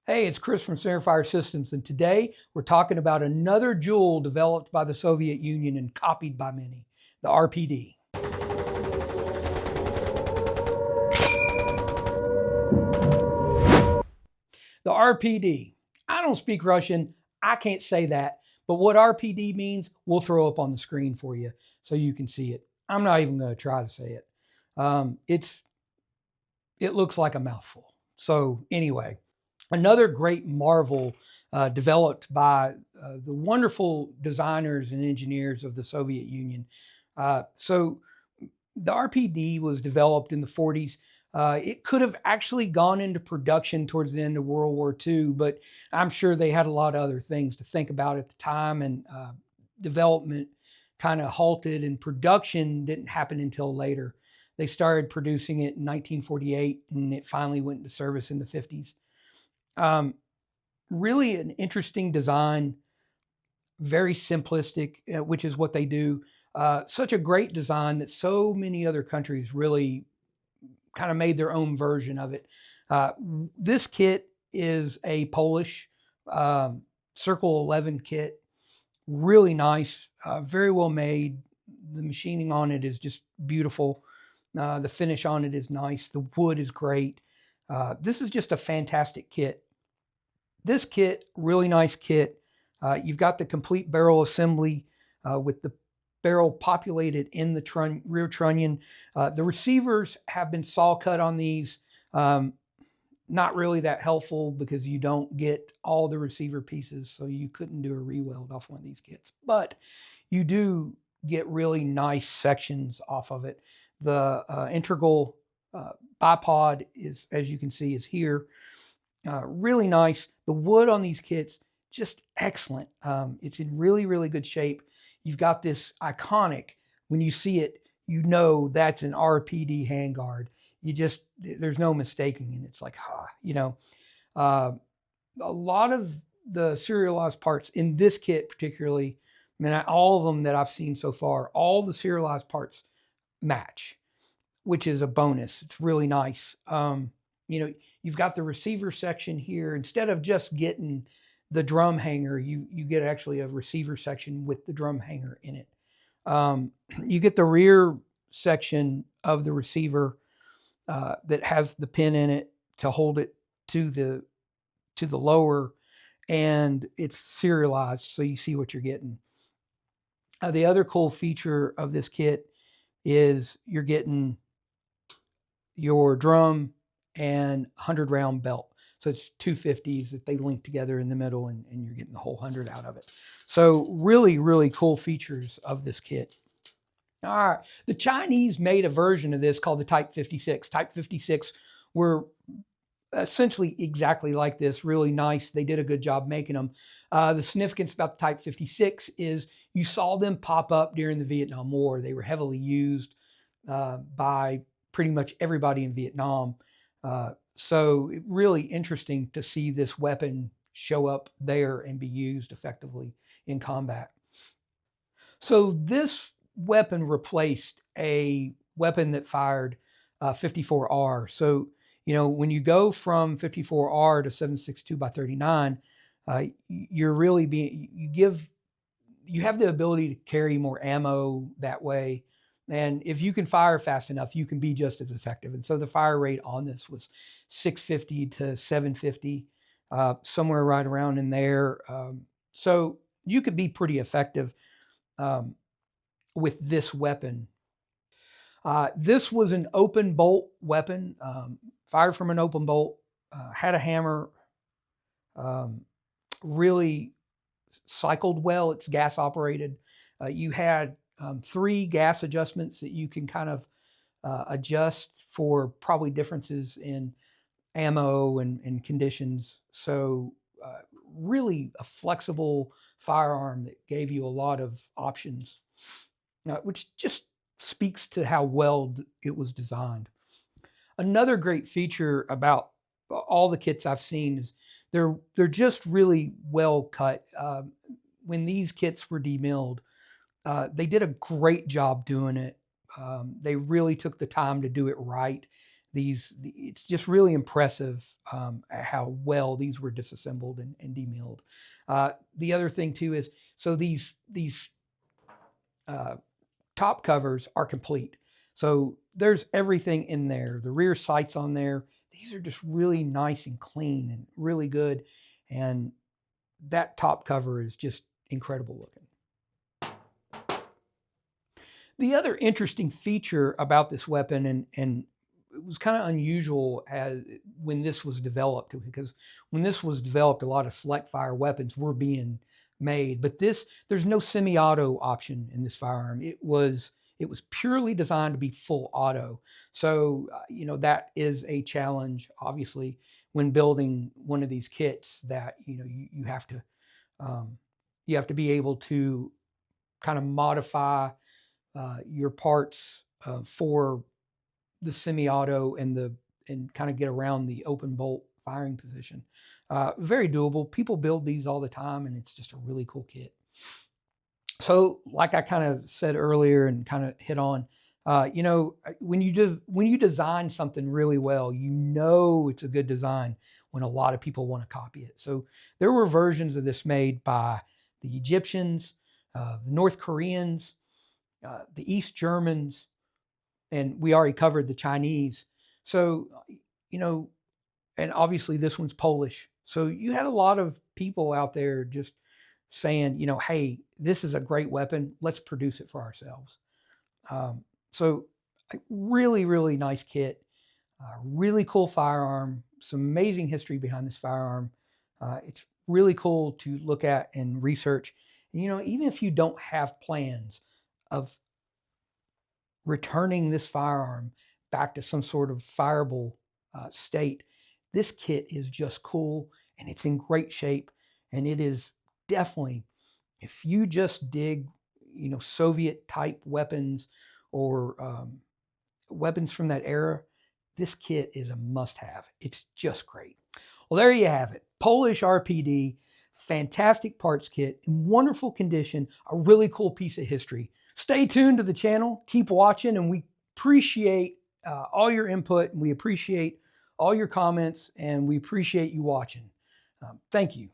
Hey, it's Chris from Centerfire Systems, and today we're talking about another jewel developed by the Soviet Union and copied by many, the RPD. The RPD. I don't speak Russian. I can't say that, but what RPD means, we'll throw up on the screen for you so you can see it. I'm not even going to try to say it. It looks like a mouthful. So anyway, another great marvel developed by the wonderful designers and engineers of the Soviet Union. So the RPD was developed in the 40s. It could have actually gone into production towards the end of World War II, but I'm sure they had a lot of other things to think about at the time, and development kind of halted, and production didn't happen until later. They started producing it in 1948, and it finally went into service in the 50s. Really an interesting design, very simplistic, which is what they do. Such a great design that so many other countries really kind of made their own version of it. This kit is a Polish Circle 11 kit. Really nice, very well made. The machining on it is just beautiful. The finish on it is nice. The wood is great. This is just a fantastic kit. This kit, really nice kit. You've got the complete barrel assembly with the barrel populated in the rear trunnion. The receivers have been saw cut on these. Not really that helpful because you don't get all the receiver pieces, so you couldn't do a re-weld off one of these kits. But you do get really nice sections off of it. The integral bipod is, as you can see, is here. Really nice. The wood on these kits, just excellent. It's in really, really good shape. You've got this iconic, when you see it, you know that's an RPD handguard. There's no mistaking it. It's like, a lot of the serialized parts in this kit particularly, I mean, all of them that I've seen so far, all the serialized parts match, which is a bonus. It's really nice. You've got the receiver section here. Instead of just getting the drum hanger, you get actually a receiver section with the drum hanger in it. You get the rear section of the receiver that has the pin in it to hold it to the lower, and it's serialized, so you see what you're getting. The other cool feature of this kit is you're getting your drum and 100 round belt. So it's 250s that they link together in the middle, and you're getting the whole 100 out of it. So really, really cool features of this kit. All right, the Chinese made a version of this called the Type 56. Type 56 were essentially exactly like this, really nice. They did a good job making them. The significance about the Type 56 is you saw them pop up during the Vietnam War. They were heavily used by pretty much everybody in Vietnam. So really interesting to see this weapon show up there and be used effectively in combat. So this weapon replaced a weapon that fired 54R. So, when you go from 54R to 7.62x39, you're really you have the ability to carry more ammo that way. And if you can fire fast enough, you can be just as effective. And so the fire rate on this was 650 to 750, somewhere right around in there. So you could be pretty effective with this weapon. This was an open bolt weapon, fired from an open bolt, had a hammer, really cycled well. It's gas operated. You had 3 gas adjustments that you can kind of adjust for probably differences in ammo and conditions. So really a flexible firearm that gave you a lot of options, which just speaks to how well it was designed. Another great feature about all the kits I've seen is they're just really well cut. When these kits were demilled, they did a great job doing it. They really took the time to do it right. It's just really impressive how well these were disassembled and demilled. The other thing too is, so these top covers are complete. So there's everything in there. The rear sights on there. These are just really nice and clean and really good. And that top cover is just incredible looking. The other interesting feature about this weapon, and it was kind of unusual as when this was developed, because when this was developed, a lot of select fire weapons were being made, but there's no semi-auto option in this firearm. It was purely designed to be full auto. So that is a challenge, obviously, when building one of these kits, that you have to be able to kind of modify your parts for the semi-auto and kind of get around the open bolt firing position. Very doable. People build these all the time, and it's just a really cool kit. So, like I kind of said earlier and kind of hit on, when you design something really well, it's a good design when a lot of people want to copy it. So there were versions of this made by the Egyptians, the North Koreans, the East Germans, and we already covered the Chinese. So, and obviously this one's Polish. So you had a lot of people out there just saying, hey, this is a great weapon. Let's produce it for ourselves. So really, really nice kit, really cool firearm, some amazing history behind this firearm. It's really cool to look at and research. And, even if you don't have plans of returning this firearm back to some sort of fireable state, this kit is just cool, and it's in great shape. And it is definitely, if you just dig, Soviet type weapons or weapons from that era, this kit is a must have. It's just great. Well, there you have it. Polish RPD, fantastic parts kit, in wonderful condition, a really cool piece of history. Stay tuned to the channel, keep watching, and we appreciate all your input, and we appreciate all your comments, and we appreciate you watching. Thank you.